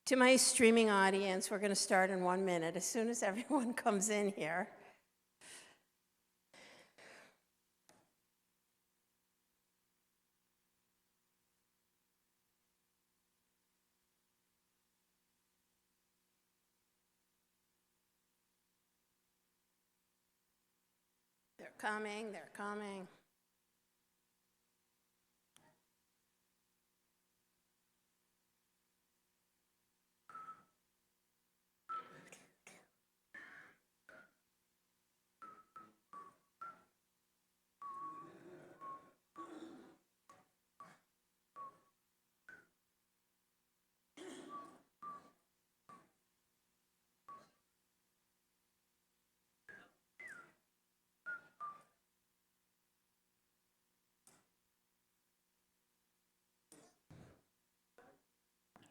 To my streaming audience, we're going to start in 1 minute, as soon as everyone comes in here. They're coming, they're coming.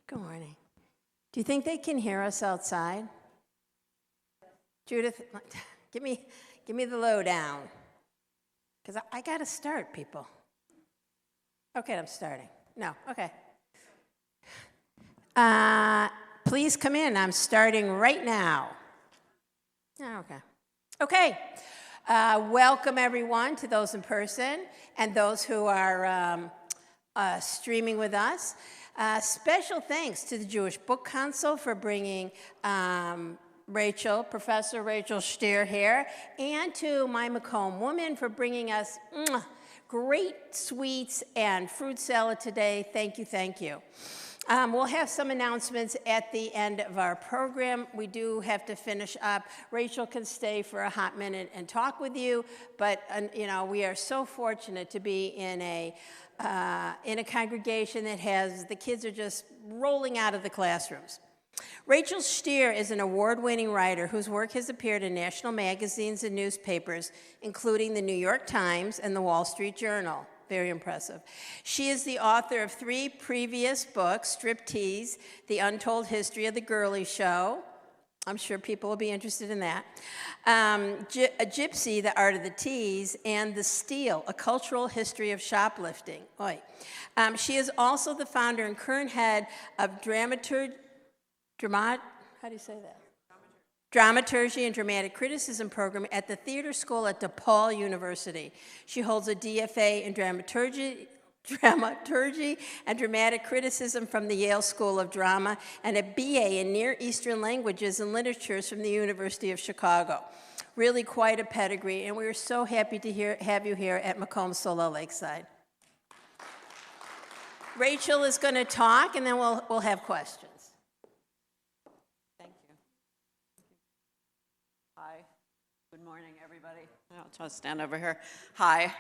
Good morning. Do you think they can hear us outside? Judith, give me the lowdown. Because I got to start, people. Okay, I'm starting. No, okay. Please come in. I'm starting right now. Oh, okay. Okay. Welcome, everyone, to those in person and those who are streaming with us. Special thanks to the Jewish Book Council for bringing Professor Rachel Shteir here, and to my Macomb woman for bringing us great sweets and fruit salad today. Thank you, thank you. We'll have some announcements at the end of our program. We do have to finish up. Rachel can stay for a hot minute and talk with you, but we are so fortunate to be in a congregation that has, the kids are just rolling out of the classrooms. Rachel Shteir is an award-winning writer whose work has appeared in national magazines and newspapers, including the New York Times and the Wall Street Journal. Very impressive. She is the author of 3 previous books: Striptease, The Untold History of the Girly Show. I'm sure people will be interested in that. A Gypsy, The Art of the Tease, and The Steal, A Cultural History of Shoplifting. She is also the founder and current head of Dramaturgy and Dramatic Criticism program at the Theater School at DePaul University. She holds a DFA in Dramaturgy and Dramatic Criticism from the Yale School of Drama, and a BA in Near Eastern Languages and Literatures from the University of Chicago. Really quite a pedigree, and we are so happy to have you here at Macomb Sola Lakeside. Rachel is going to talk, and then we'll have questions. Thank you. Hi. Good morning, everybody. I'll try to stand over here. Hi.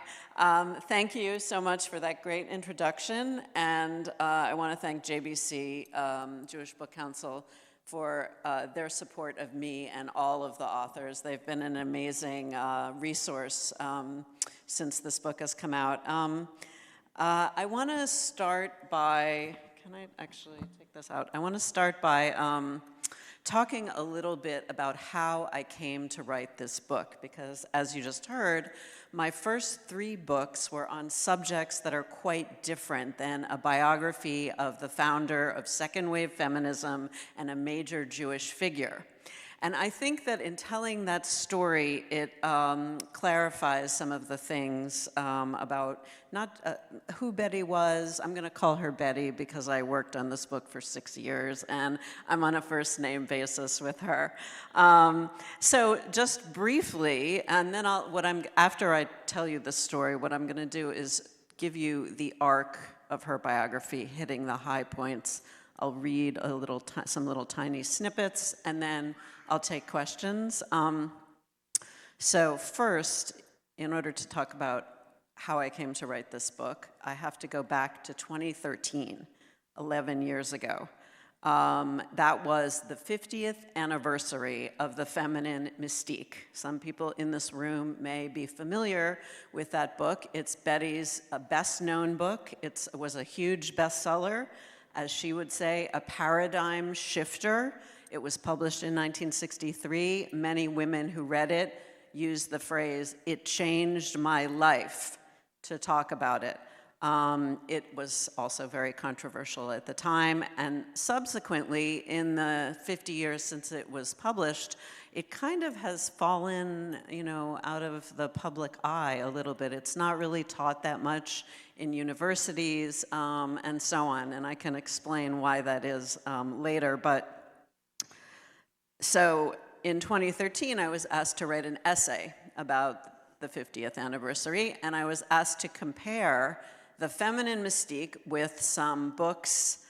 Thank you so much for that great introduction, and I want to thank JBC, Jewish Book Council, for their support of me and all of the authors. They've been an amazing resource since this book has come out. I want to start by, can I actually take this out? I want to start by talking a little bit about how I came to write this book, because as you just heard, my first 3 books were on subjects that are quite different than a biography of the founder of second wave feminism and a major Jewish figure. And I think that in telling that story, it clarifies some of the things about not who Betty was. I'm going to call her Betty because I worked on this book for 6 years, and I'm on a first-name basis with her. So just briefly, and then after I tell you the story, what I'm going to do is give you the arc of her biography, hitting the high points. I'll read some little tiny snippets, and then I'll take questions. So first, in order to talk about how I came to write this book, I have to go back to 2013, 11 years ago. That was the 50th anniversary of The Feminine Mystique. Some people in this room may be familiar with that book. It's Betty's best-known book. It was a huge bestseller, as she would say, a paradigm shifter. It was published in 1963. Many women who read it used the phrase, "it changed my life," to talk about it. It was also very controversial at the time, and subsequently, in the 50 years since it was published, it kind of has fallen, out of the public eye a little bit. It's not really taught that much in universities, and so on, and I can explain why that is later. But so in 2013, I was asked to write an essay about the 50th anniversary, and I was asked to compare The Feminine Mystique with some books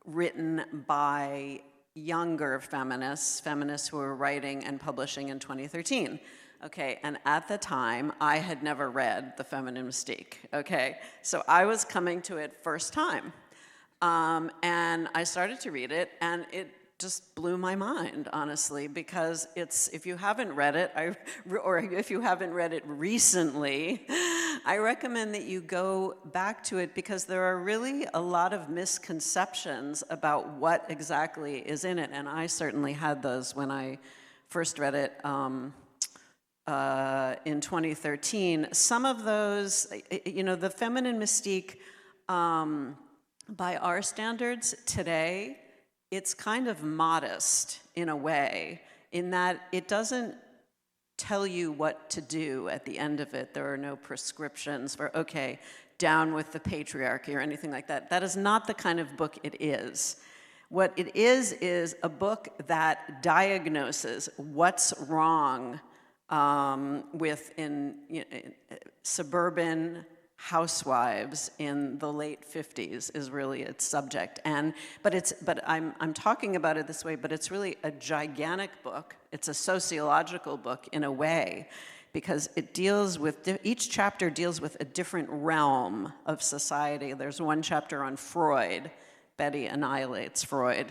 written by younger feminists who were writing and publishing in 2013. Okay, and at the time, I had never read The Feminine Mystique, okay? So I was coming to it first time. And I started to read it, and it just blew my mind, honestly, because if you haven't read it, or if you haven't read it recently, I recommend that you go back to it, because there are really a lot of misconceptions about what exactly is in it, and I certainly had those when I first read it in 2013. Some of those, The Feminine Mystique, by our standards today, it's kind of modest in a way, in that it doesn't tell you what to do at the end of it. There are no prescriptions for, okay, down with the patriarchy or anything like that. That is not the kind of book it is. What it is a book that diagnoses what's wrong with suburban housewives in the late 50s is really its subject. But I'm talking about it this way, but it's really a gigantic book. It's a sociological book in a way, because it deals with, each chapter deals with a different realm of society. There's one chapter on Freud. Betty annihilates Freud.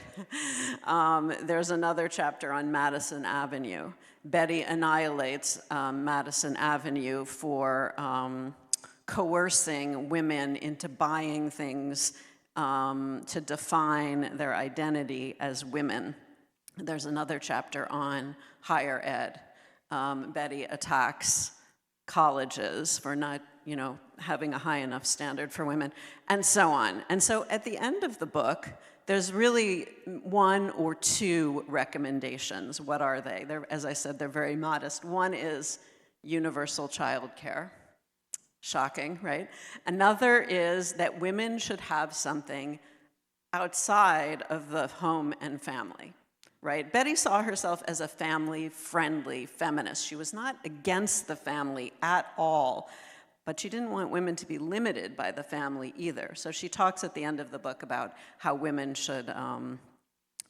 There's another chapter on Madison Avenue. Betty annihilates Madison Avenue for coercing women into buying things to define their identity as women. There's another chapter on higher ed. Betty attacks colleges for not, having a high enough standard for women, and so on. And so at the end of the book, there's really one or two recommendations. What are they? As I said, they're very modest. One is universal child care. Shocking, right? Another is that women should have something outside of the home and family, right? Betty saw herself as a family-friendly feminist. She was not against the family at all, but she didn't want women to be limited by the family either. So she talks at the end of the book about how women should,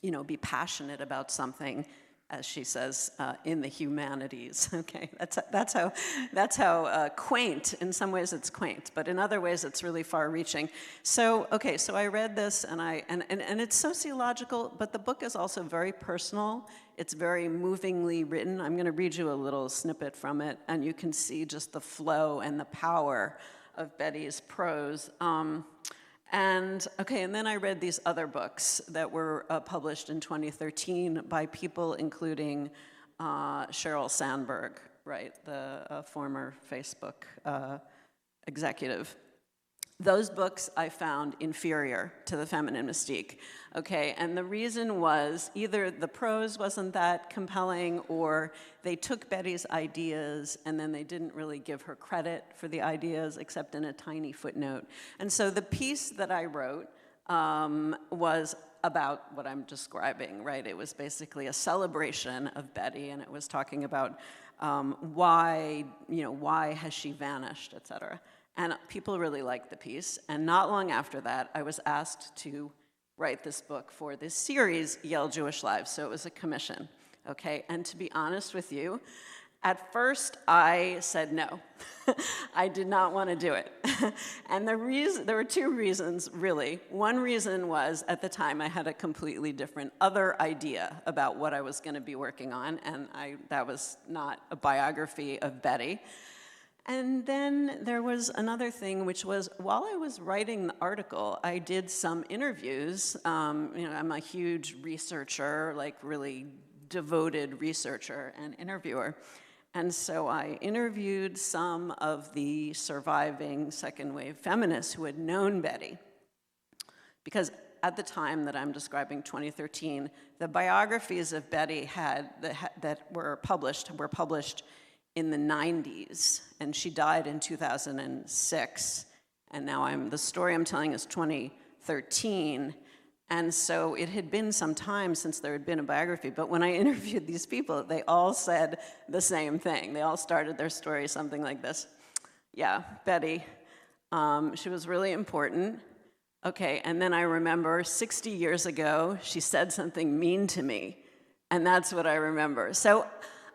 be passionate about something, as she says, in the humanities. Okay, that's how quaint. In some ways, it's quaint, but in other ways, it's really far-reaching. So I read this, and it's sociological, but the book is also very personal. It's very movingly written. I'm going to read you a little snippet from it, and you can see just the flow and the power of Betty's prose. And then I read these other books that were published in 2013 by people including Sheryl Sandberg, right, the former Facebook executive. Those books I found inferior to The Feminine Mystique, okay? And the reason was either the prose wasn't that compelling, or they took Betty's ideas and then they didn't really give her credit for the ideas except in a tiny footnote. And so the piece that I wrote was about what I'm describing, right? It was basically a celebration of Betty, and it was talking about why has she vanished, et cetera. And people really liked the piece. And not long after that, I was asked to write this book for this series, Yale Jewish Lives. So it was a commission, okay? And to be honest with you, at first I said no. I did not want to do it. And there were two reasons, really. One reason was, at the time, I had a completely different other idea about what I was going to be working on, and that was not a biography of Betty. And then there was another thing, which was, while I was writing the article, I did some interviews. I'm a huge researcher, like really devoted researcher and interviewer. And so I interviewed some of the surviving second-wave feminists who had known Betty. Because at the time that I'm describing, 2013, the biographies of Betty that were published in the 90s, and she died in 2006. And now the story I'm telling is 2013. And so it had been some time since there had been a biography, but when I interviewed these people, they all said the same thing. They all started their story something like this. Yeah, Betty, she was really important. Okay, and then I remember 60 years ago, she said something mean to me, and that's what I remember. So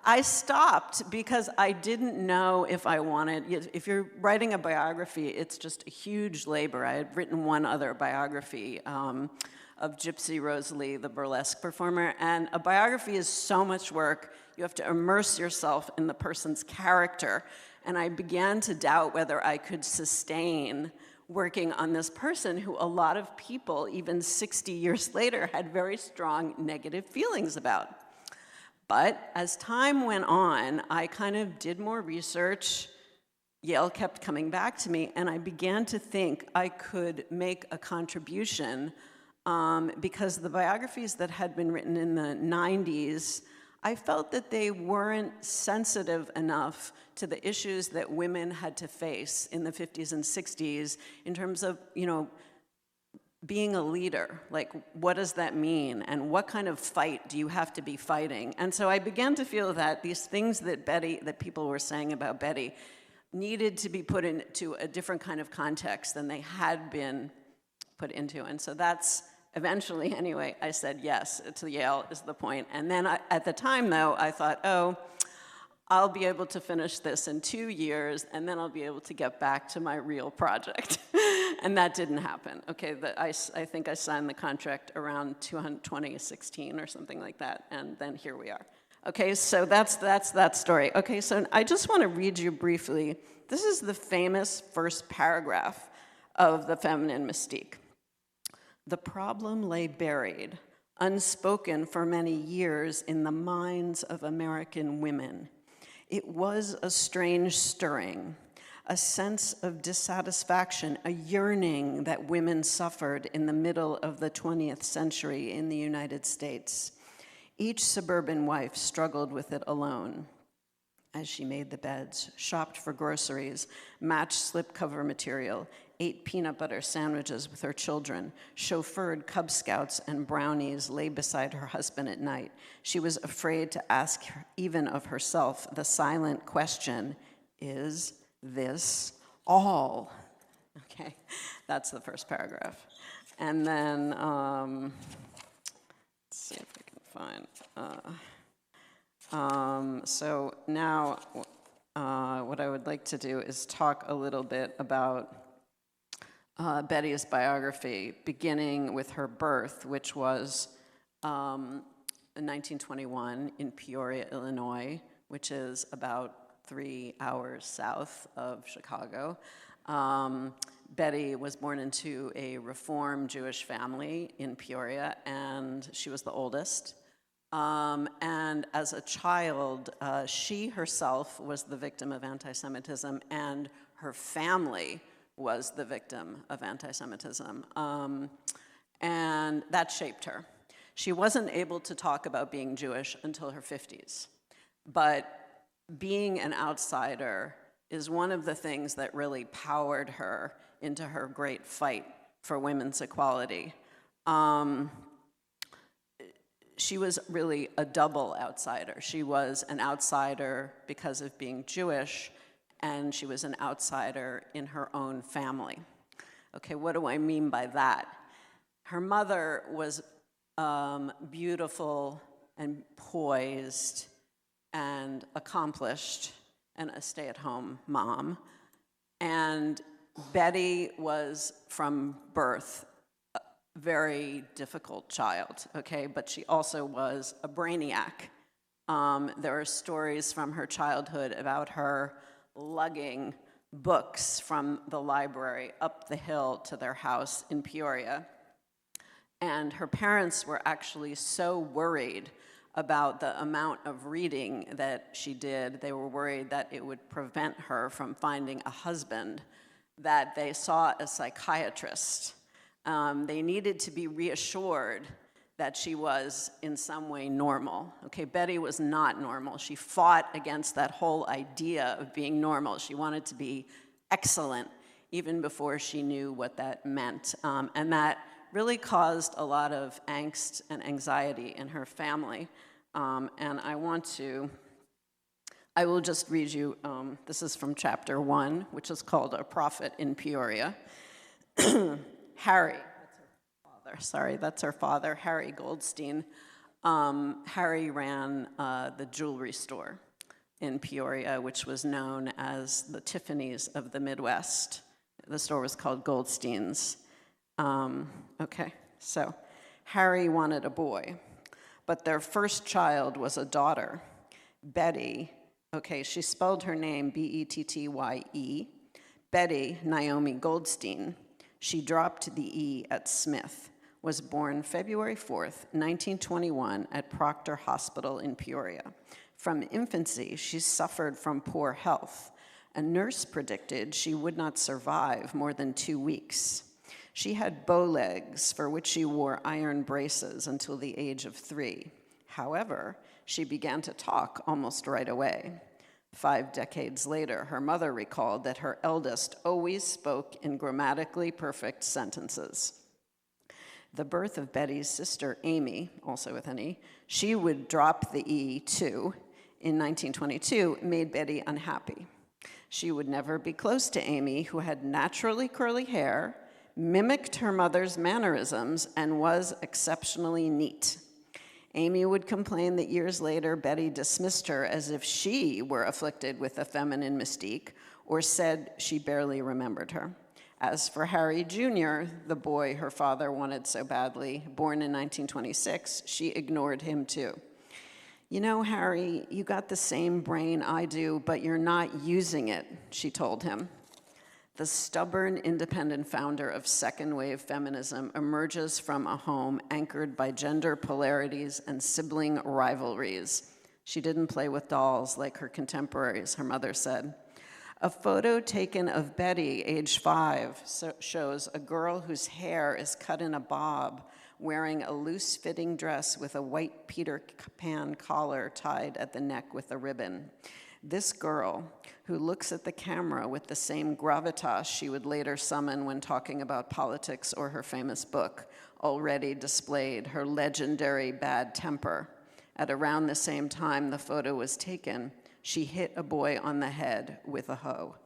I stopped because I didn't know if I wanted, if you're writing a biography, it's just a huge labor. I had written one other biography of Gypsy Rose Lee, the burlesque performer, and a biography is so much work. You have to immerse yourself in the person's character, and I began to doubt whether I could sustain working on this person who a lot of people, even 60 years later, had very strong negative feelings about. But as time went on, I kind of did more research. Yale kept coming back to me, and I began to think I could make a contribution because the biographies that had been written in the 90s, I felt that they weren't sensitive enough to the issues that women had to face in the 50s and 60s in terms of, being a leader. Like, what does that mean? And what kind of fight do you have to be fighting? And so I began to feel that these things that people were saying about Betty needed to be put into a different kind of context than they had been put into. And so that's eventually, anyway, I said yes to Yale is the point. And then at the time, though, I thought, I'll be able to finish this in 2 years, and then I'll be able to get back to my real project. And that didn't happen. Okay, I think I signed the contract around 2016 or something like that, and then here we are. Okay, so that's that story. Okay, so I just want to read you briefly. This is the famous first paragraph of The Feminine Mystique. The problem lay buried, unspoken for many years in the minds of American women. It was a strange stirring, a sense of dissatisfaction, a yearning that women suffered in the middle of the 20th century in the United States. Each suburban wife struggled with it alone as she made the beds, shopped for groceries, matched slipcover material, ate peanut butter sandwiches with her children, chauffeured Cub Scouts and brownies, lay beside her husband at night. She was afraid to ask even of herself the silent question, is this all? Okay, that's the first paragraph. And then, let's see if I can find, so now what I would like to do is talk a little bit about Betty's biography, beginning with her birth, which was in 1921 in Peoria, Illinois, which is about 3 hours south of Chicago. Betty was born into a Reform Jewish family in Peoria, and she was the oldest. And as a child, she herself was the victim of anti-Semitism, and her family was the victim of anti-Semitism. And that shaped her. She wasn't able to talk about being Jewish until her 50s. But being an outsider is one of the things that really powered her into her great fight for women's equality. She was really a double outsider. She was an outsider because of being Jewish, and she was an outsider in her own family. Okay, what do I mean by that? Her mother was beautiful and poised and accomplished and a stay-at-home mom. And Betty was, from birth, a very difficult child, okay? But she also was a brainiac. There are stories from her childhood about her lugging books from the library up the hill to their house in Peoria. And her parents were actually so worried about the amount of reading that she did. They were worried that it would prevent her from finding a husband, that they saw a psychiatrist. They needed to be reassured that she was in some way normal. Okay, Betty was not normal. She fought against that whole idea of being normal. She wanted to be excellent even before she knew what that meant. And that really caused a lot of angst and anxiety in her family. And I will just read you, this is from chapter 1, which is called A Prophet in Peoria. Harry, that's her father, Harry Goldstein. Harry ran the jewelry store in Peoria, which was known as the Tiffany's of the Midwest. The store was called Goldstein's. Okay, so Harry wanted a boy, but their first child was a daughter, Betty. Okay, she spelled her name Bettye, Betty Naomi Goldstein. She dropped the E at Smith, was born February 4th, 1921 at Proctor Hospital in Peoria. From infancy, she suffered from poor health. A nurse predicted she would not survive more than 2 weeks. She had bow legs, for which she wore iron braces until the age of 3. However, she began to talk almost right away. 5 decades later, her mother recalled that her eldest always spoke in grammatically perfect sentences. The birth of Betty's sister, Amy, also with an E, she would drop the E too, in 1922, made Betty unhappy. She would never be close to Amy, who had naturally curly hair, mimicked her mother's mannerisms, and was exceptionally neat. Amy would complain that years later, Betty dismissed her as if she were afflicted with a feminine mystique, or said she barely remembered her. As for Harry Jr., the boy her father wanted so badly, born in 1926, she ignored him too. You know, Harry, you got the same brain I do, but you're not using it, she told him. The stubborn, independent founder of second-wave feminism emerges from a home anchored by gender polarities and sibling rivalries. She didn't play with dolls like her contemporaries, her mother said. A photo taken of Betty, age 5, shows a girl whose hair is cut in a bob, wearing a loose-fitting dress with a white Peter Pan collar tied at the neck with a ribbon. This girl, who looks at the camera with the same gravitas she would later summon when talking about politics or her famous book, already displayed her legendary bad temper. At around the same time the photo was taken, she hit a boy on the head with a hoe.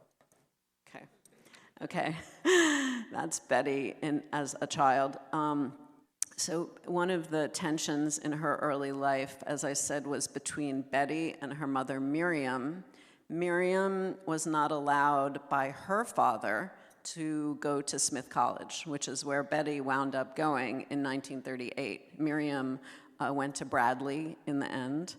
Okay, that's Betty as a child. So one of the tensions in her early life, as I said, was between Betty and her mother, Miriam. Miriam was not allowed by her father to go to Smith College, which is where Betty wound up going in 1938. Miriam went to Bradley in the end.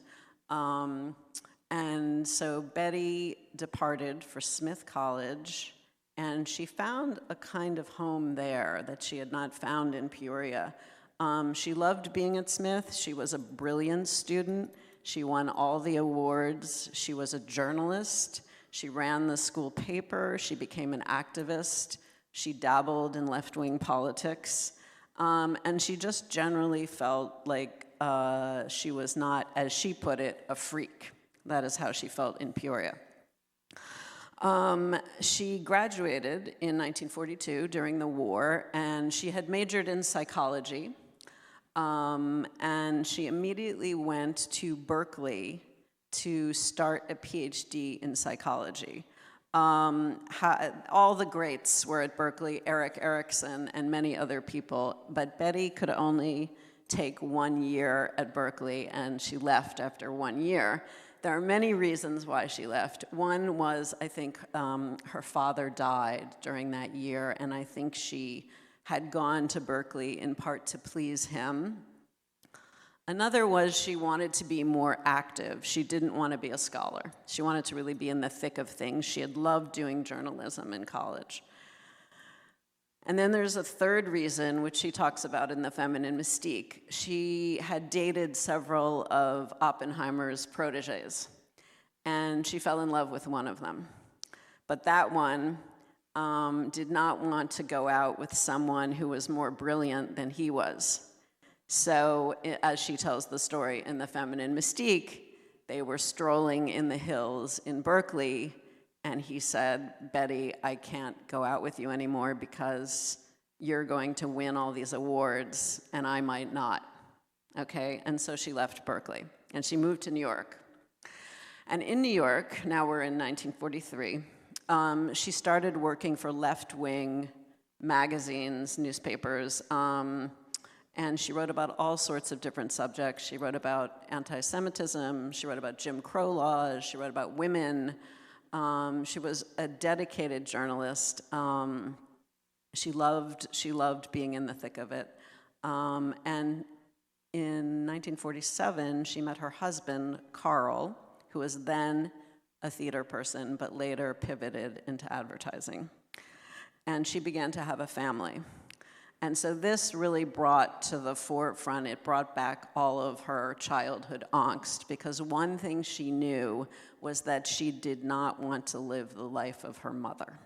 And so Betty departed for Smith College, and she found a kind of home there that she had not found in Peoria. She loved being at Smith. She was a brilliant student. She won all the awards. She was a journalist. She ran the school paper. She became an activist. She dabbled in left-wing politics. And she just generally felt like she was not, as she put it, a freak. That is how she felt in Peoria. She graduated in 1942 during the war, and she had majored in psychology. And she immediately went to Berkeley to start a PhD in psychology. All the greats were at Berkeley, Erik Erikson and many other people, but Betty could only take 1 year at Berkeley, and she left after 1 year. There are many reasons why she left. One was, I think, her father died during that year, and I think she had gone to Berkeley in part to please him. Another was she wanted to be more active. She didn't want to be a scholar. She wanted to really be in the thick of things. She had loved doing journalism in college. And then there's a third reason, which she talks about in The Feminine Mystique. She had dated several of Oppenheimer's proteges, and she fell in love with one of them. But that one did not want to go out with someone who was more brilliant than he was. So, as she tells the story in The Feminine Mystique, they were strolling in the hills in Berkeley, and he said, "Betty, I can't go out with you anymore because you're going to win all these awards, and I might not." Okay, and so she left Berkeley, and she moved to New York. And in New York, now we're in 1943, she started working for left-wing magazines, newspapers, and she wrote about all sorts of different subjects. She wrote about anti-Semitism, she wrote about Jim Crow laws, she wrote about women. She was a dedicated journalist. She loved being in the thick of it. And in 1947, she met her husband, Carl, who was then a theater person, but later pivoted into advertising. And she began to have a family. And so this really brought to the forefront, it brought back all of her childhood angst, because one thing she knew was that she did not want to live the life of her mother.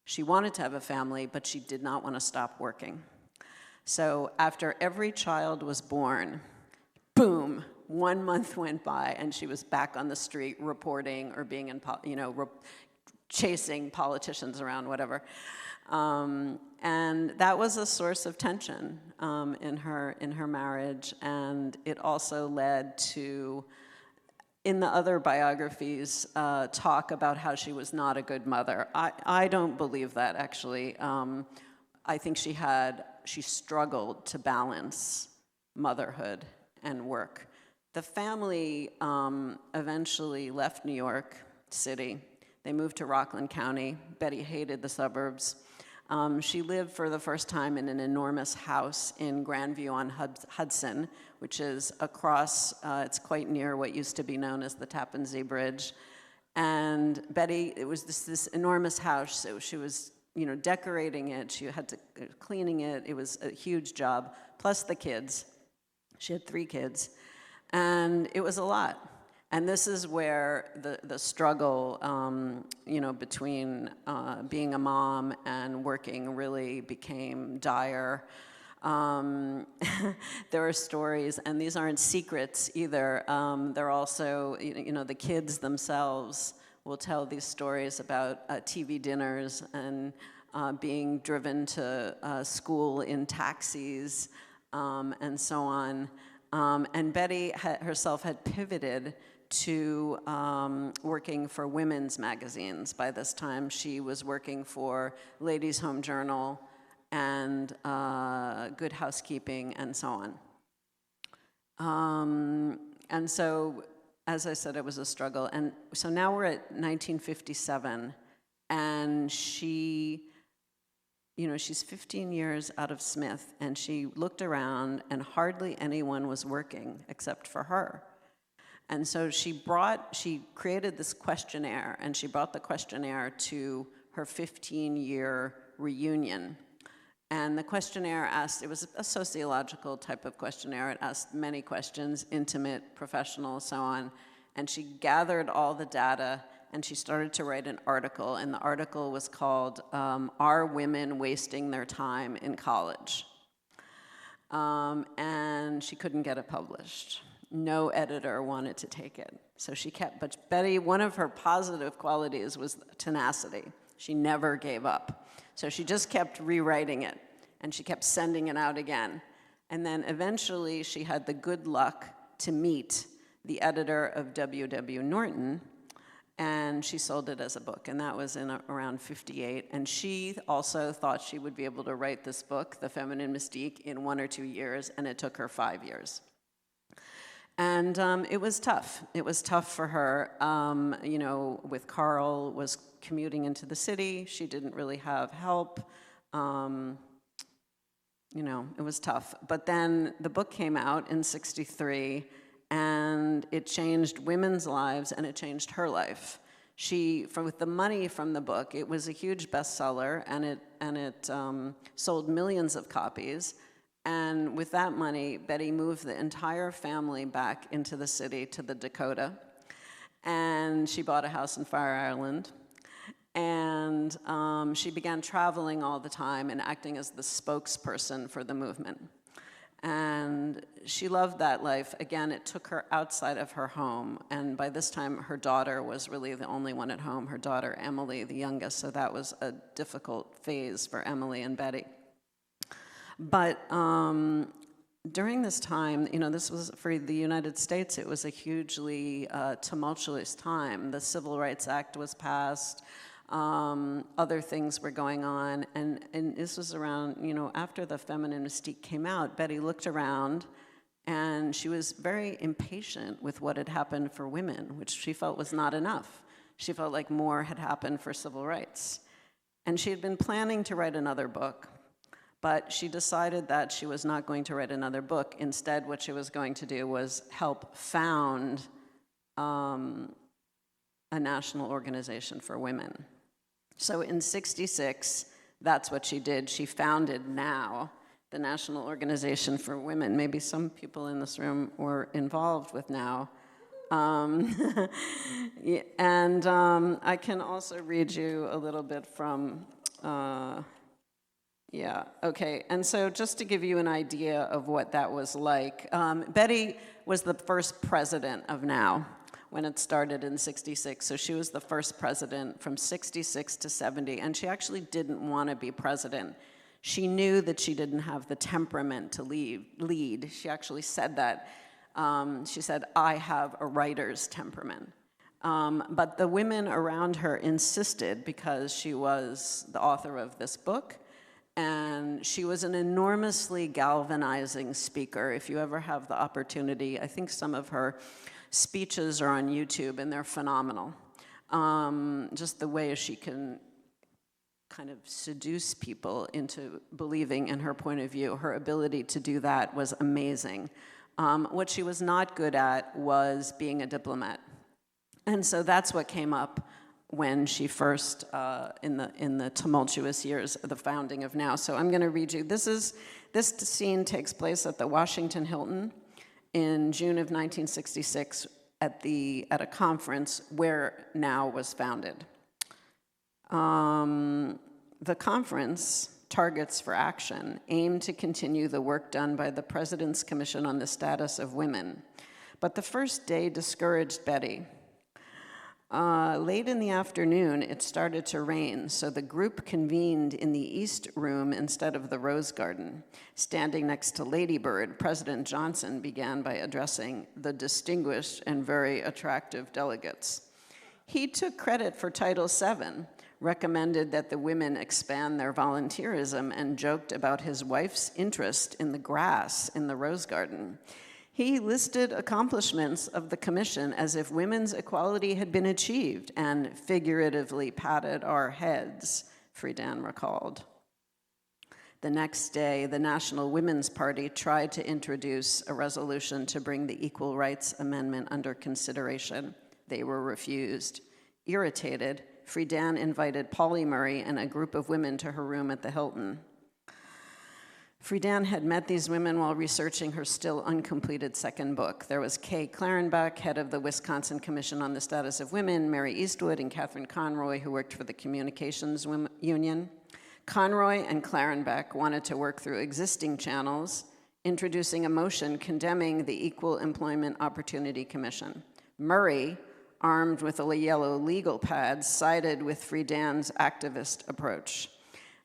She wanted to have a family, but she did not want to stop working. So after every child was born, boom, 1 month went by, and she was back on the street reporting or being in, chasing politicians around, whatever. And that was a source of tension in her marriage, and it also led to, in the other biographies, talk about how she was not a good mother. I don't believe that, actually. I think she struggled to balance motherhood and work. The family eventually left New York City. They moved to Rockland County. Betty hated the suburbs. She lived for the first time in an enormous house in Grandview on Hudson, which is across, it's quite near what used to be known as the Tappan Zee Bridge. And Betty, it was this enormous house, so she was, decorating it, she had to cleaning it, it was a huge job, plus the kids. She had 3 kids, and it was a lot. And this is where the struggle, between being a mom and working really became dire. There are stories, and these aren't secrets either. They're also, the kids themselves will tell these stories about TV dinners and being driven to school in taxis and so on. And Betty herself had pivoted to working for women's magazines. By this time, she was working for Ladies' Home Journal and Good Housekeeping and so on. And so, as I said, it was a struggle. And so now we're at 1957, and she's 15 years out of Smith, and she looked around, and hardly anyone was working except for her. And so she created this questionnaire, and she brought the questionnaire to her 15-year reunion. And the questionnaire asked, it was a sociological type of questionnaire. It asked many questions, intimate, professional, so on. And she gathered all the data, and she started to write an article. And the article was called, "Are Women Wasting Their Time in College?" And she couldn't get it published. No editor wanted to take it. So she kept, but Betty, one of her positive qualities was tenacity. She never gave up. So she just kept rewriting it, and she kept sending it out again. And then eventually she had the good luck to meet the editor of W.W. Norton, and she sold it as a book, and that was in around 58. And she also thought she would be able to write this book, The Feminine Mystique, in 1 or 2 years, and it took her 5 years. And it was tough. It was tough for her. With Carl was commuting into the city. She didn't really have help. It was tough. But then the book came out in 63, and it changed women's lives, and it changed her life. With the money from the book, it was a huge bestseller, and it sold millions of copies. And with that money, Betty moved the entire family back into the city to the Dakota. And she bought a house in Fire Island. And she began traveling all the time and acting as the spokesperson for the movement. And she loved that life. Again, it took her outside of her home. And by this time, her daughter was really the only one at home, her daughter, Emily, the youngest. So that was a difficult phase for Emily and Betty. But during this time, this was, for the United States, it was a hugely tumultuous time. The Civil Rights Act was passed. Other things were going on, and this was around, after the Feminine Mystique came out, Betty looked around, and she was very impatient with what had happened for women, which she felt was not enough. She felt like more had happened for civil rights. And she had been planning to write another book, but she decided that she was not going to write another book. Instead, what she was going to do was help found a national organization for women. So in '66, that's what she did. She founded NOW, the National Organization for Women. Maybe some people in this room were involved with NOW. And I can also read you a little bit from, okay. And so just to give you an idea of what that was like, Betty was the first president of NOW when it started in '66. So she was the first president from '66 to '70, and she actually didn't want to be president. She knew that she didn't have the temperament to lead. She actually said that. She said, "I have a writer's temperament." But the women around her insisted, because she was the author of this book, and she was an enormously galvanizing speaker. If you ever have the opportunity, I think some of her speeches are on YouTube, and they're phenomenal. Just the way she can kind of seduce people into believing in her point of view. Her ability to do that was amazing. What she was not good at was being a diplomat. And so that's what came up when she first, in the tumultuous years of the founding of NOW. So I'm going to read you. This scene takes place at the Washington Hilton in June of 1966 at a conference where NOW was founded. The conference, Targets for Action, aimed to continue the work done by the President's Commission on the Status of Women. But the first day discouraged Betty. Late in the afternoon, it started to rain, so the group convened in the East Room instead of the Rose Garden. Standing next to Lady Bird, President Johnson began by addressing the distinguished and very attractive delegates. He took credit for Title VII, recommended that the women expand their volunteerism, and joked about his wife's interest in the grass in the Rose Garden. He listed accomplishments of the commission as if women's equality had been achieved, and figuratively patted our heads, Friedan recalled. The next day, the National Women's Party tried to introduce a resolution to bring the Equal Rights Amendment under consideration. They were refused. Irritated, Friedan invited Pauli Murray and a group of women to her room at the Hilton. Friedan had met these women while researching her still uncompleted second book. There was Kay Clarenbach, head of the Wisconsin Commission on the Status of Women, Mary Eastwood, and Catherine Conroy, who worked for the Communications Union. Conroy and Clarenbach wanted to work through existing channels, introducing a motion condemning the Equal Employment Opportunity Commission. Murray, armed with a yellow legal pad, sided with Friedan's activist approach.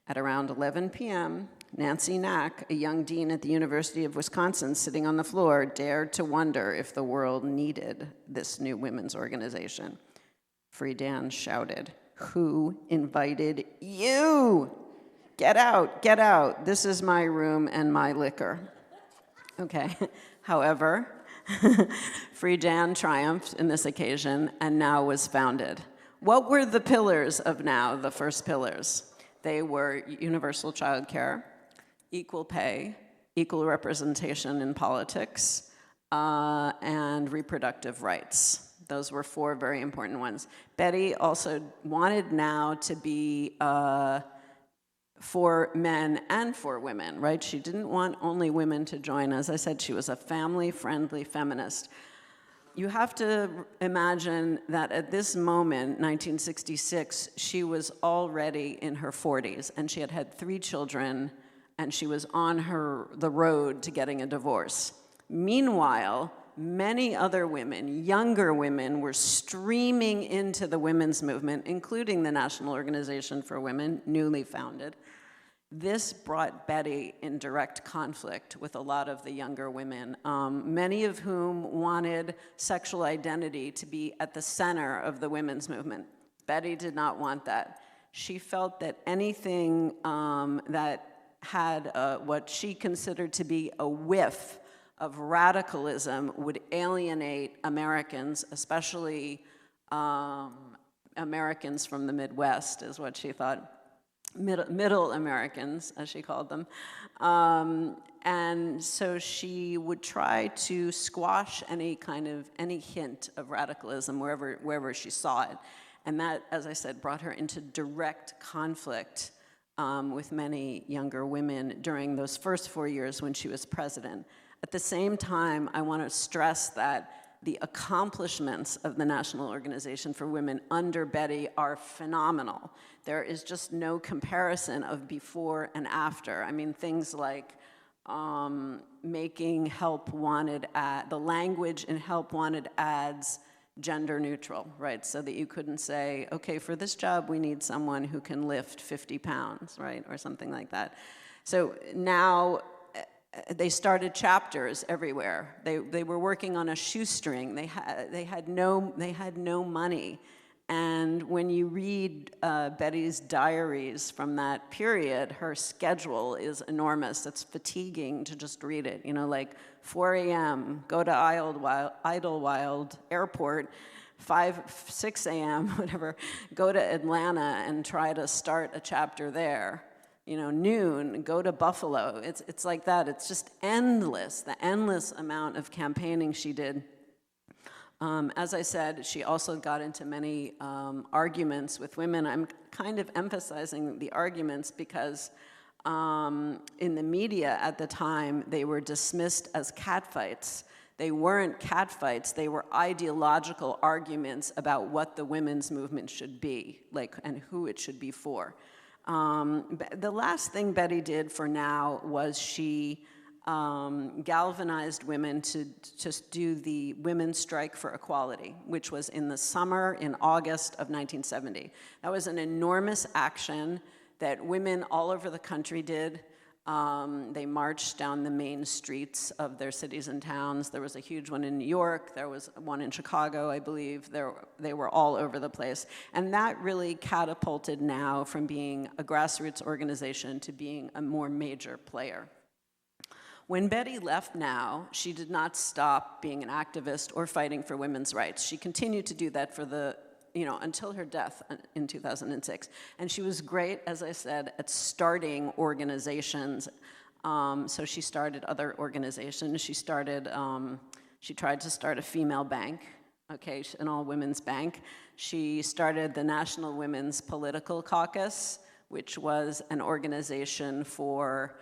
At around 11 p.m., Nancy Knack, a young dean at the University of Wisconsin sitting on the floor, dared to wonder if the world needed this new women's organization. Friedan shouted, "Who invited you? Get out, get out. This is my room and my liquor." Okay, however, Friedan triumphed in this occasion, and NOW was founded. What were the pillars of NOW, the first pillars? They were universal child care, equal pay, equal representation in politics, and reproductive rights. Those were four very important ones. Betty also wanted NOW to be for men and for women, right? She didn't want only women to join. As I said, she was a family-friendly feminist. You have to imagine that at this moment, 1966, she was already in her 40s, and she had had 3 children, and she was on the road to getting a divorce. Meanwhile, many other women, younger women, were streaming into the women's movement, including the National Organization for Women, newly founded. This brought Betty in direct conflict with a lot of the younger women, many of whom wanted sexual identity to be at the center of the women's movement. Betty did not want that. She felt that anything that had what she considered to be a whiff of radicalism would alienate Americans, especially Americans from the Midwest, is what she thought. Middle Americans, as she called them. And so she would try to squash any hint of radicalism wherever she saw it. And that, as I said, brought her into direct conflict with many younger women during those first 4 years when she was president. At the same time, I want to stress that the accomplishments of the National Organization for Women under Betty are phenomenal. There is just no comparison of before and after. I mean, things like making the language in help wanted ads gender neutral, right? So that you couldn't say, okay, for this job we need someone who can lift 50 pounds, right? Or something like that. So now they started chapters everywhere. They were working on a shoestring. They had no money. And when you read Betty's diaries from that period, her schedule is enormous. It's fatiguing to just read it. You know, like 4 a.m., go to Idlewild Airport, 6 a.m., whatever, go to Atlanta and try to start a chapter there. You know, noon, go to Buffalo. It's like that. It's just endless, the endless amount of campaigning she did. As I said, she also got into many arguments with women. I'm kind of emphasizing the arguments because in the media at the time, they were dismissed as catfights. They weren't catfights, they were ideological arguments about what the women's movement should be, and who it should be for. The last thing Betty did for now was she galvanized women to just do the Women's Strike for Equality, which was in the summer, in August of 1970. That was an enormous action that women all over the country did. They marched down the main streets of their cities and towns. There was a huge one in New York. There was one in Chicago, I believe. They were all over the place. And that really catapulted now from being a grassroots organization to being a more major player. When Betty left now, she did not stop being an activist or fighting for women's rights. She continued to do that until her death in 2006. And she was great, as I said, at starting organizations. So she started other organizations. She tried to start a female bank, an all-women's bank. She started the National Women's Political Caucus, which was an organization for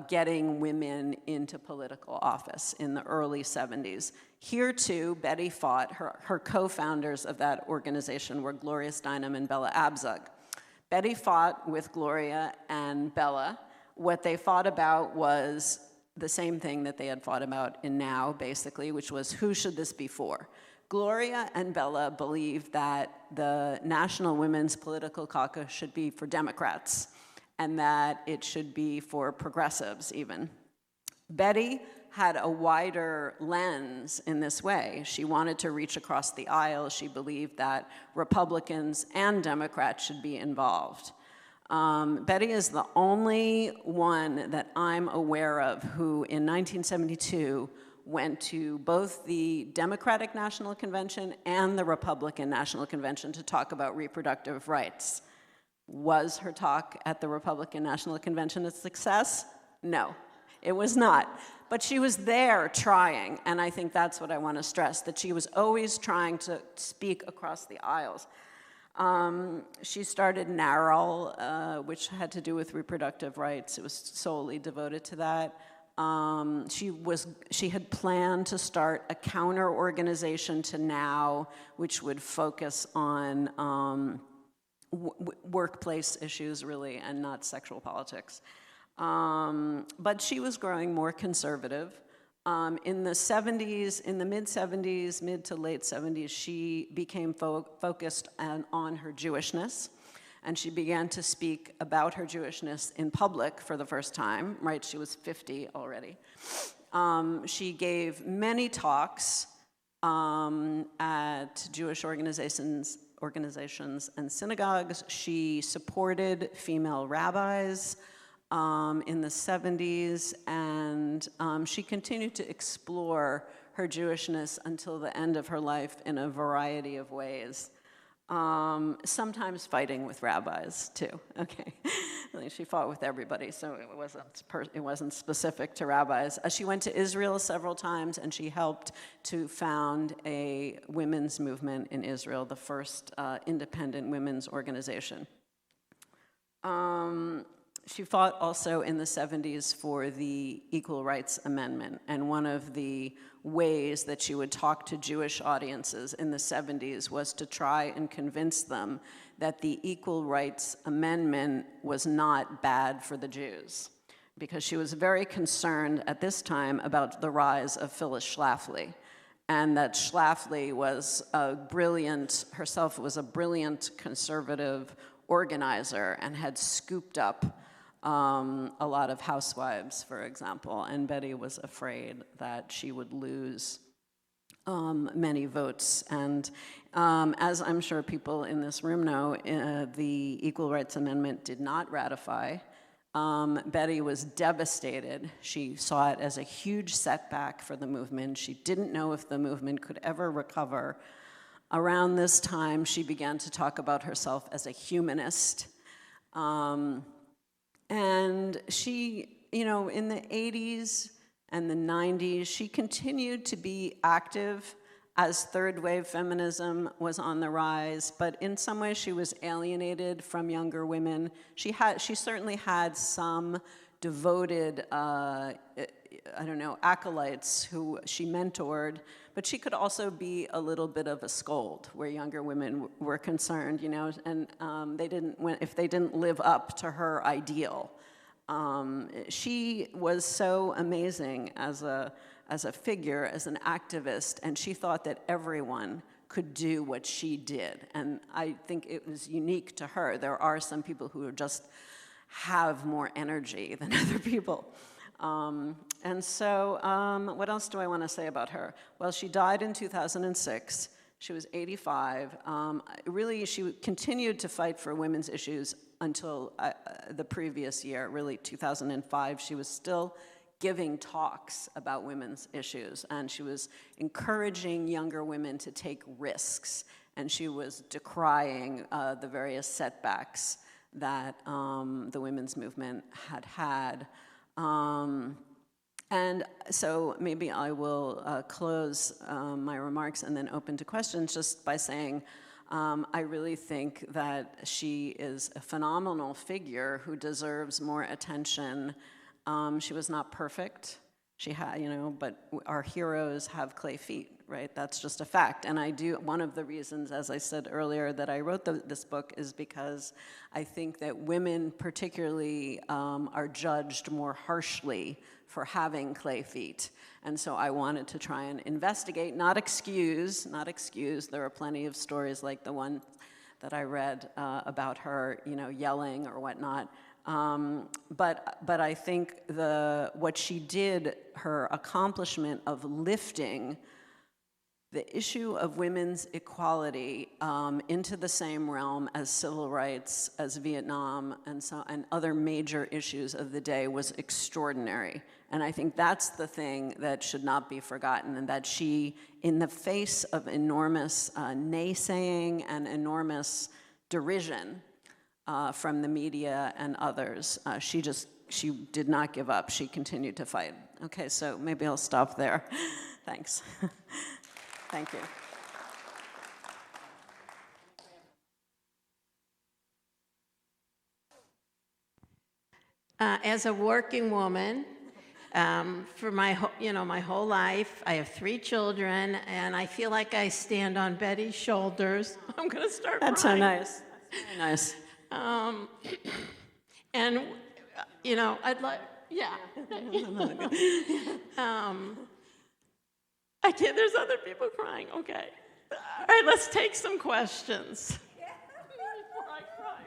getting women into political office in the early 70s. Here, too, Betty fought. Her co-founders of that organization were Gloria Steinem and Bella Abzug. Betty fought with Gloria and Bella. What they fought about was the same thing that they had fought about in Now, basically, which was who should this be for? Gloria and Bella believed that the National Women's Political Caucus should be for Democrats, and that it should be for progressives even. Betty had a wider lens in this way. She wanted to reach across the aisle. She believed that Republicans and Democrats should be involved. Betty is the only one that I'm aware of who in 1972 went to both the Democratic National Convention and the Republican National Convention to talk about reproductive rights. Was her talk at the Republican National Convention a success? No, it was not. But she was there trying, and I think that's what I want to stress, that she was always trying to speak across the aisles. She started NARAL, which had to do with reproductive rights. It was solely devoted to that. She had planned to start a counter organization to NOW, which would focus on workplace issues, really, and not sexual politics. But she was growing more conservative. In the 70s, in the mid-70s, mid to late 70s, she became focused on her Jewishness, and she began to speak about her Jewishness in public for the first time, right? She was 50 already. She gave many talks at Jewish organizations and synagogues. She supported female rabbis in the 70s, and she continued to explore her Jewishness until the end of her life in a variety of ways. Sometimes fighting with rabbis too. Okay, she fought with everybody, so it wasn't specific to rabbis. She went to Israel several times, and she helped to found a women's movement in Israel, the first independent women's organization. She fought also in the 70s for the Equal Rights Amendment, and one of the ways that she would talk to Jewish audiences in the 70s was to try and convince them that the Equal Rights Amendment was not bad for the Jews, because she was very concerned at this time about the rise of Phyllis Schlafly, and that Schlafly was herself was a brilliant conservative organizer and had scooped up a lot of housewives, for example, and Betty was afraid that she would lose many votes. And as I'm sure people in this room know, the Equal Rights Amendment did not ratify. Betty was devastated. She saw it as a huge setback for the movement. She didn't know if the movement could ever recover. Around this time, she began to talk about herself as a humanist. And she, in the 80s and the 90s, she continued to be active as third wave feminism was on the rise, but in some ways she was alienated from younger women. She certainly had some devoted, acolytes who she mentored, but she could also be a little bit of a scold where younger women were concerned, and if they didn't live up to her ideal. She was so amazing as a figure, as an activist, and she thought that everyone could do what she did, and I think it was unique to her. There are some people who just have more energy than other people. And so what else do I want to say about her? Well, she died in 2006. She was 85. Really, she continued to fight for women's issues until the previous year, really 2005. She was still giving talks about women's issues, and she was encouraging younger women to take risks, and she was decrying the various setbacks that the women's movement had. And so maybe I will close my remarks and then open to questions just by saying I really think that she is a phenomenal figure who deserves more attention. She was not perfect. She had, but our heroes have clay feet, right? That's just a fact. And one of the reasons, as I said earlier, that I wrote this book is because I think that women particularly are judged more harshly for having clay feet. And so I wanted to try and investigate, not excuse. There are plenty of stories like the one that I read about her, yelling or whatnot. But I think what she did, her accomplishment of lifting the issue of women's equality into the same realm as civil rights, as Vietnam, and other major issues of the day was extraordinary. And I think that's the thing that should not be forgotten, and that she, in the face of enormous naysaying and enormous derision from the media and others, she did not give up. She continued to fight. Okay, so maybe I'll stop there. Thanks. Thank you. As a working woman, for my whole life, I have 3 children, and I feel like I stand on Betty's shoulders. I'm going to start That's so crying. nice. That's very nice. And, I'd like, yeah. I can't, there's other people crying, okay. All right, let's take some questions. Before I cry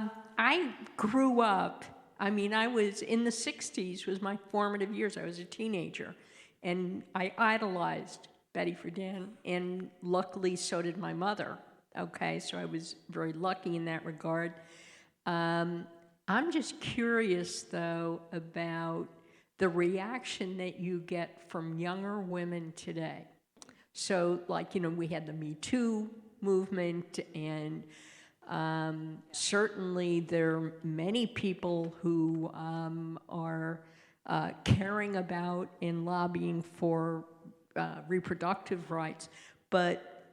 more. I grew up, I was in the 60s was my formative years. I was a teenager, and I idolized Betty Friedan, and luckily so did my mother, okay? So I was very lucky in that regard. I'm just curious, though, about the reaction that you get from younger women today. So, we had the Me Too movement, and certainly there are many people who are caring about and lobbying for reproductive rights. But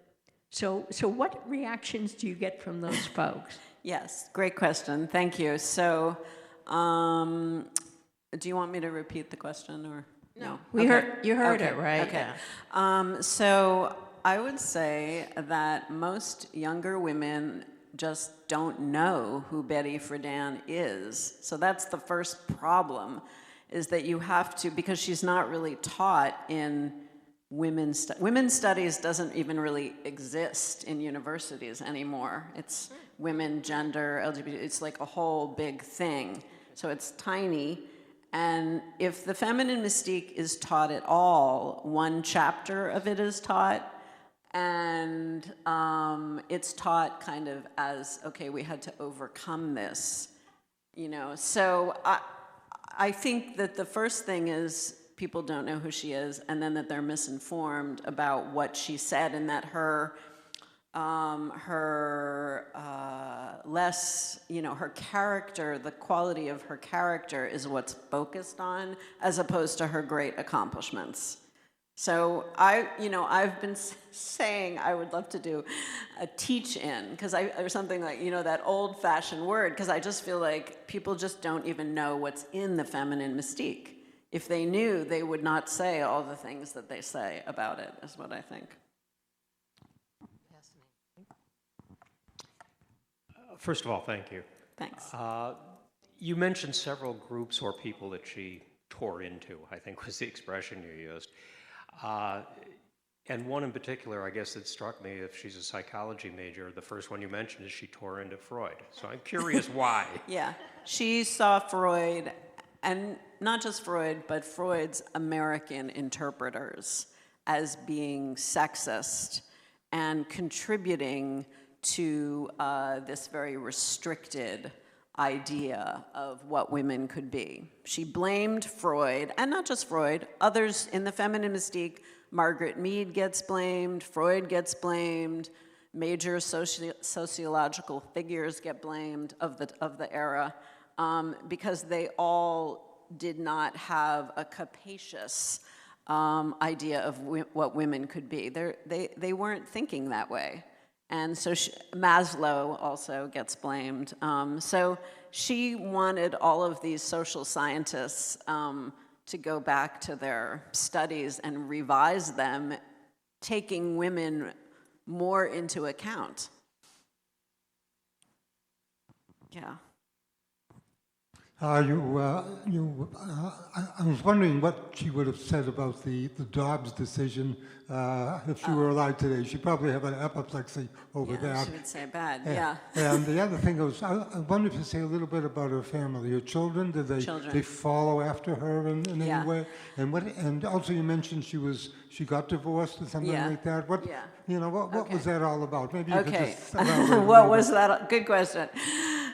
so what reactions do you get from those folks? Yes, great question. Thank you. So, do you want me to repeat the question or no? You heard Okay, it, right? Okay. Yeah. So I would say that most younger women just don't know who Betty Friedan is. So that's the first problem, is that you have to, because she's not really taught in women's studies doesn't even really exist in universities anymore. It's women, gender, LGBT, it's like a whole big thing. So it's tiny. And if the feminine mystique is taught at all, one chapter of it is taught, and it's taught kind of as, okay, we had to overcome this, So I think that the first thing is people don't know who she is, and then that they're misinformed about what she said, and that her character, the quality of her character is what's focused on, as opposed to her great accomplishments. So I've been saying I would love to do a teach-in, or something like, that old-fashioned word, because I just feel like people just don't even know what's in the feminine mystique. If they knew, they would not say all the things that they say about it, is what I think. First of all, thank you. Thanks. You mentioned several groups or people that she tore into, I think was the expression you used. And one in particular, I guess, that struck me, if she's a psychology major, the first one you mentioned is she tore into Freud. So I'm curious why. Yeah, she saw Freud, and not just Freud, but Freud's American interpreters as being sexist and contributing to this very restricted idea of what women could be. She blamed Freud, and not just Freud, others in the feminine mystique. Margaret Mead gets blamed, Freud gets blamed, major sociological figures get blamed of the era, because they all did not have a capacious idea of what women could be. They weren't thinking that way. And so Maslow also gets blamed. So she wanted all of these social scientists to go back to their studies and revise them, taking women more into account. Yeah. I was wondering what she would have said about the Dobbs decision if she were alive today. She probably have an apoplexy over Yeah, that. she would say bad, yeah. And the other thing was, I wonder if you say a little bit about her family, her children. Did they follow after her in any way? And also you mentioned she got divorced or something like that. What was that all about? Maybe you could just elaborate. What was that? Good question.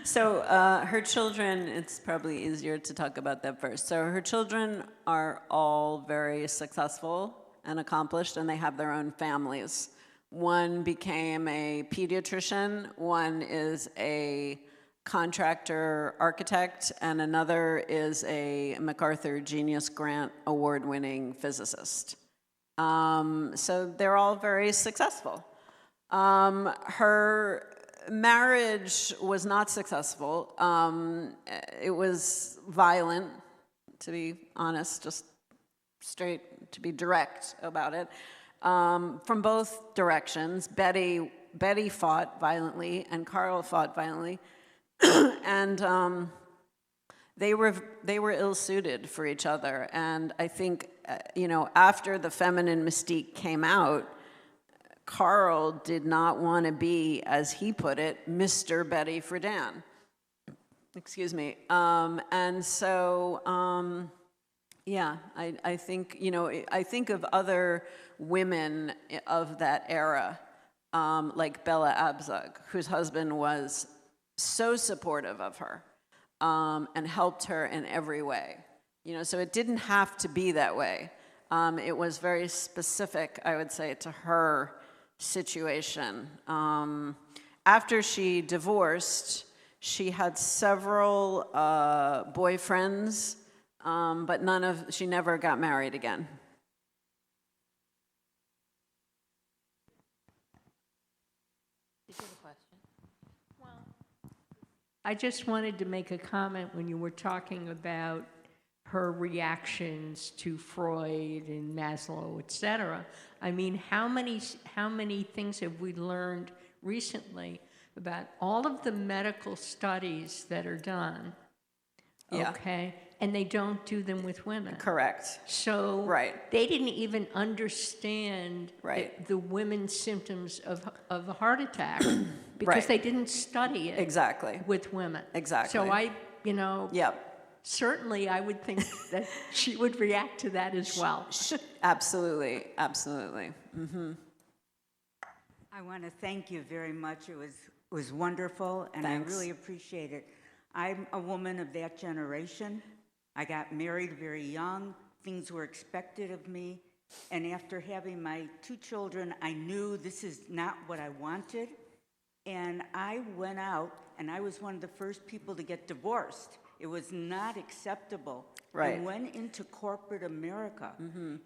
So her children, it's probably easier to talk about that first. So her children are all very successful and accomplished, and they have their own families. One became a pediatrician, one is a contractor architect, and another is a MacArthur Genius Grant award-winning physicist. So they're all very successful. Her marriage was not successful. It was violent, to be honest, just straight, to be direct about it. From both directions, Betty fought violently, and Carl fought violently, and they were ill-suited for each other. And I think, after the feminine mystique came out, Carl did not want to be, as he put it, Mr. Betty Friedan. Excuse me. And so, yeah, I think, I think of other women of that era, like Bella Abzug, whose husband was so supportive of her and helped her in every way. So it didn't have to be that way. It was very specific, I would say, to her situation. After she divorced, she had several boyfriends, but she never got married again. Did you have a question? I just wanted to make a comment when you were talking about her reactions to Freud and Maslow, et cetera. I mean, how many things have we learned recently about all of the medical studies that are done, Yeah. okay? And they don't do them with women. Correct. So Right. they didn't even understand Right. the women's symptoms of a heart attack because Right. they didn't study it Exactly. with women. Exactly. So Yep. certainly I would think that she would react to that as well. Absolutely. Absolutely. I want to thank you very much. It was wonderful, and Thanks. I really appreciate it. I'm a woman of that generation. I got married very young. Things were expected of me. And after having my 2 children, I knew this is not what I wanted. And I went out, and I was one of the first people to get divorced. It was not acceptable. Right. I went into corporate America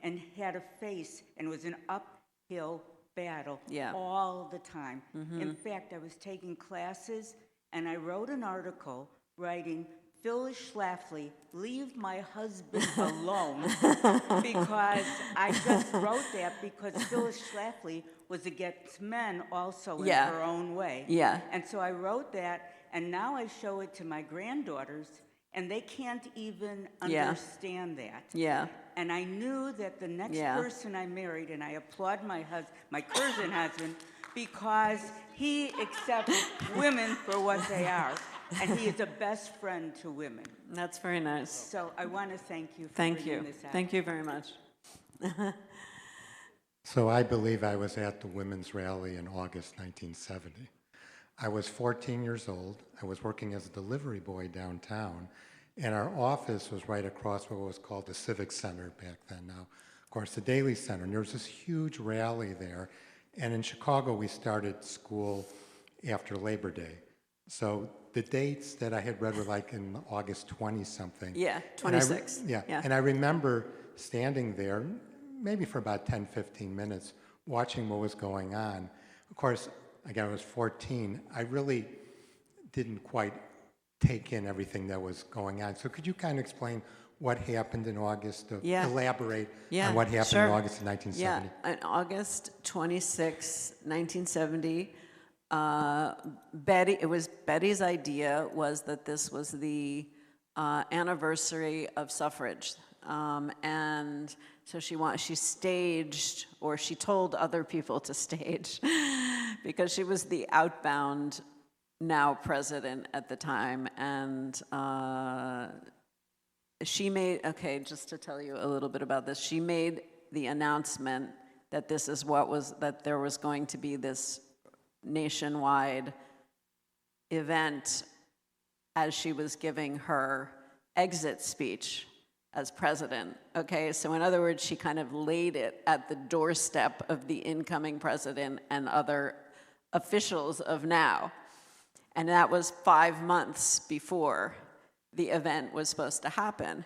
and had to face, and it was an uphill battle Yeah. all the time. In fact, I was taking classes, and I wrote an article writing, Phyllis Schlafly, leave my husband alone, because I just wrote that because Phyllis Schlafly was against men also in Yeah. her own way. Yeah. And so I wrote that, and now I show it to my granddaughters, and they can't even Yeah. understand that. Yeah. And I knew that the next Yeah. person I married, and I applaud my current husband, because he accepts women for what they are, and he is a best friend to women. That's very nice. So I want to thank you for Thank bringing you. this out. Thank you very much. So I believe I was at the women's rally in August 1970. I was 14 years old. I was working as a delivery boy downtown, and our office was right across what was called the Civic Center back then. Now, of course, the Daily Center. And there was this huge rally there. And in Chicago, we started school after Labor Day. So the dates that I had read were like in August 20-something. Yeah, And I 26. yeah. Yeah. And I remember standing there, maybe for about 10, 15 minutes, watching what was going on. Of course, again, I was 14. I really didn't quite take in everything that was going on. So could you kind of explain what happened in August? Yeah. Elaborate Yeah, on what happened sure. in August of 1970. Yeah, on August 26, 1970, Betty's idea was that this was the anniversary of suffrage. And so she staged, or she told other people to stage, because she was the outbound now president at the time. And she made, okay, just to tell you a little bit about this, she made the announcement that that there was going to be this nationwide event as she was giving her exit speech as president. Okay, so in other words, she kind of laid it at the doorstep of the incoming president and other officials of now. And that was 5 months before the event was supposed to happen.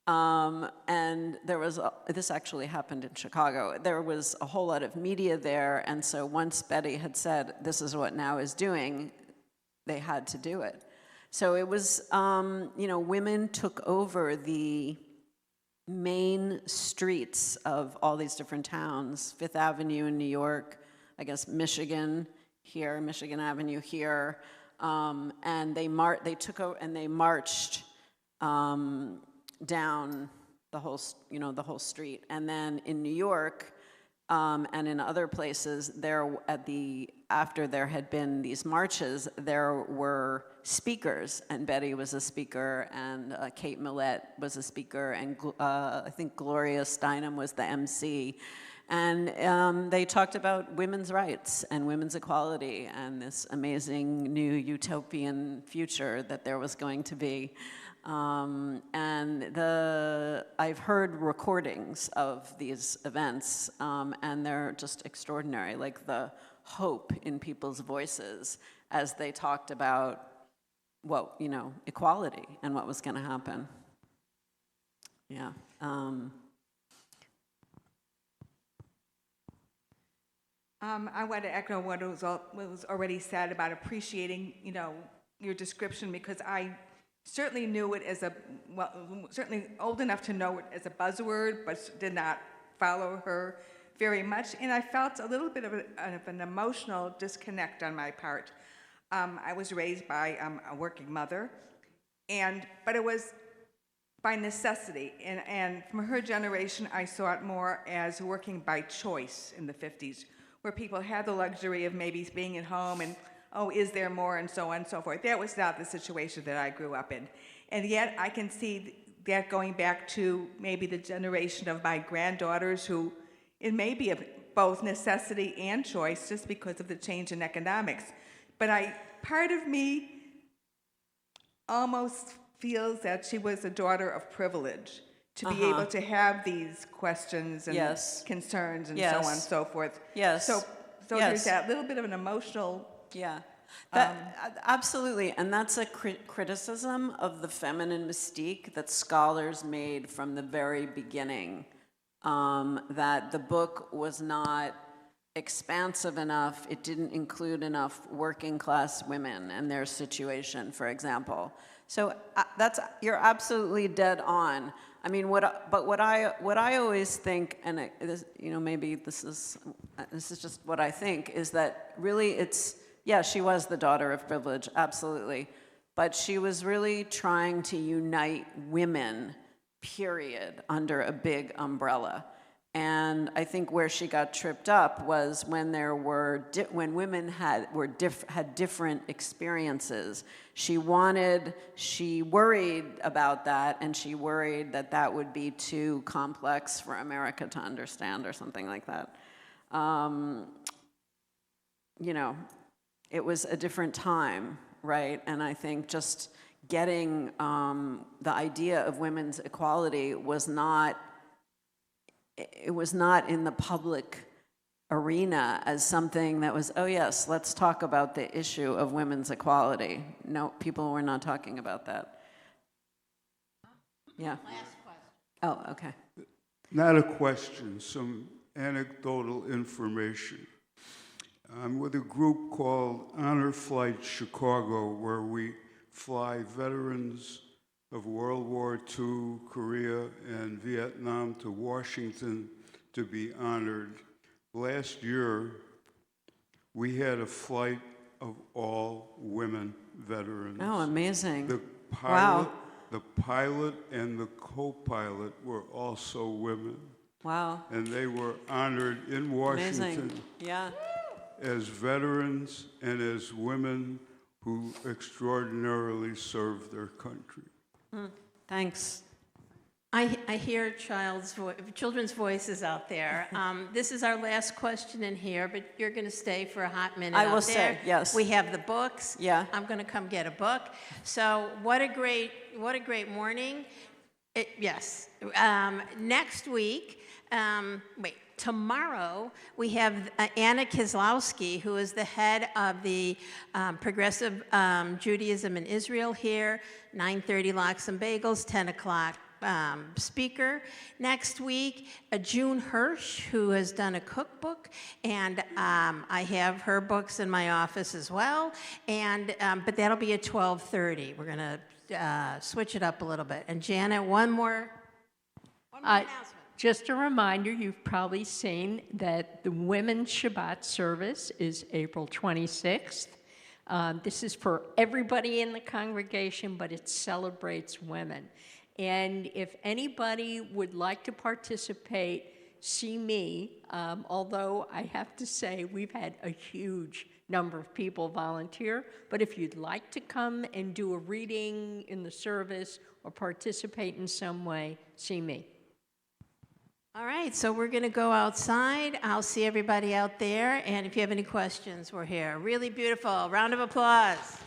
And there was, this actually happened in Chicago. There was a whole lot of media there, and so once Betty had said, this is what Now is doing, they had to do it. So it was, women took over the main streets of all these different towns, Fifth Avenue in New York, I guess Michigan here, Michigan Avenue here, and they took over and they marched down the whole, the whole street. And then in New York and in other places, after there had been these marches, there were speakers, and Betty was a speaker, and Kate Millett was a speaker, and I think Gloria Steinem was the MC. And they talked about women's rights and women's equality and this amazing new utopian future that there was going to be. I've heard recordings of these events, and they're just extraordinary, like the hope in people's voices as they talked about equality and what was going to happen. Yeah. I want to echo what was already said about appreciating, your description, because I certainly knew it as certainly old enough to know it as a buzzword, but did not follow her very much. And I felt a little bit of an emotional disconnect on my part. I was raised by a working mother, but it was by necessity. And from her generation, I saw it more as working by choice in the 50s, where people had the luxury of maybe being at home and, is there more, and so on and so forth. That was not the situation that I grew up in. And yet I can see that going back to maybe the generation of my granddaughters, who it may be of both necessity and choice just because of the change in economics. But part of me almost feels that she was a daughter of privilege, to be able to have these questions and concerns and so on and so forth. Yes. So there's that little bit of an emotional... Yeah, absolutely. And that's a criticism of the feminine mystique that scholars made from the very beginning, that the book was not expansive enough. It didn't include enough working class women and their situation, for example. So you're absolutely dead on. I mean, what I always think, and maybe this is just what I think, is that really she was the daughter of privilege, absolutely, but she was really trying to unite women, period, under a big umbrella. And I think where she got tripped up was when when women had different experiences. She worried about that, and she worried that would be too complex for America to understand, or something like that. It was a different time, right? And I think just getting the idea of women's equality was not in the public arena as something that was, yes, let's talk about the issue of women's equality. No, people were not talking about that. Yeah. Last question. Oh, okay. Not a question, some anecdotal information. I'm with a group called Honor Flight Chicago, where we fly veterans of World War II, Korea, and Vietnam to Washington to be honored. Last year, we had a flight of all women veterans. Oh, amazing. The pilot and the co-pilot were also women. Wow. And they were honored in Washington. Amazing. Yeah. As veterans and as women who extraordinarily served their country. Thanks. I hear children's voices out there. This is our last question in here, but you're going to stay for a hot minute. I will out there. stay, yes. We have the books. Yeah. I'm going to come get a book. So what a great morning. Yes. Next week, tomorrow, we have Anna Kozlowski, who is the head of the Progressive Judaism in Israel here, 9:30 Lox and Bagels, 10 o'clock speaker next week, June Hirsch, who has done a cookbook, and I have her books in my office as well. And but that'll be at 12:30. We're gonna switch it up a little bit. And Janet, one more announcement. Just a reminder, you've probably seen that the Women's Shabbat service is April 26th. This is for everybody in the congregation, but it celebrates women. And if anybody would like to participate, see me, although I have to say we've had a huge number of people volunteer. But if you'd like to come and do a reading in the service or participate in some way, see me. All right, so we're going to go outside. I'll see everybody out there, and if you have any questions, we're here. Really beautiful. Round of applause.